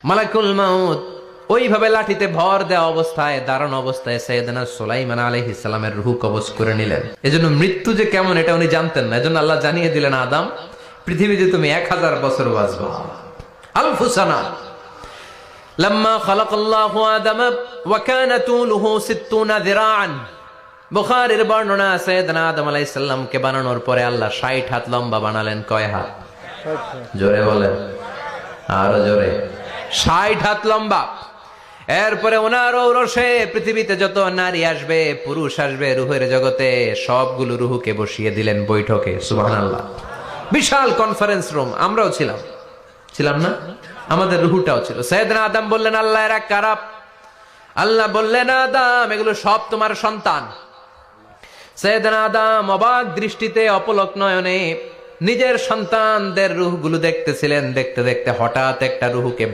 মালাকুল মাউত ওইভাবে লাঠিতে ভর দেওয়া অবস্থায়, দাঁড়ানো অবস্থায় সাইয়েদনা সুলাইমান আলাইহিস সালামের রূহ কবজ করে নিলেন। এজন্য মৃত্যু যে কেমন এটা উনি জানতেন না, এজন্য আল্লাহ জানিয়ে দিলেন, আদম পৃথিবীতে তুমি 1000 বছর বাঁচবে। আলফু সানা। লাম্মা খালাকাল্লাহু আদম ওয়া কানা তুলুহু 60 যিরাআন। বুখারীর বর্ণনা, সাইয়েদনা আদম আলাইহিস সালামকে বানানোর পরে আল্লাহ 60 হাত লম্বা বানালেন। কয় হাত? জোরে বলেন, আরো জোরে। 60 হাত লম্বা। এরপরে ওনার ঔরসে পৃথিবীতে যত নারী আসবে, পুরুষ আসবে রুহের জগতে, সবগুলো রুহুকে বসিয়ে দিলেন বৈঠকে। সুবহানাল্লাহ। বিশাল কনফারেন্স রুম। আমরাও ছিলাম না? আমাদের রুহুটাও ছিল। সাইয়েদনা আদম বললেন, আল্লাহ এরা কারা? আল্লাহ বললেন, আদম এগুলো সব তোমার সন্তান। সাইয়েদনা আদম অবাক দৃষ্টিতে, অপলক নয়নে নিজের সন্তানদের রুহগুলো দেখতেছিলেন। দেখতে দেখতে হঠাৎ একটা রুহুকে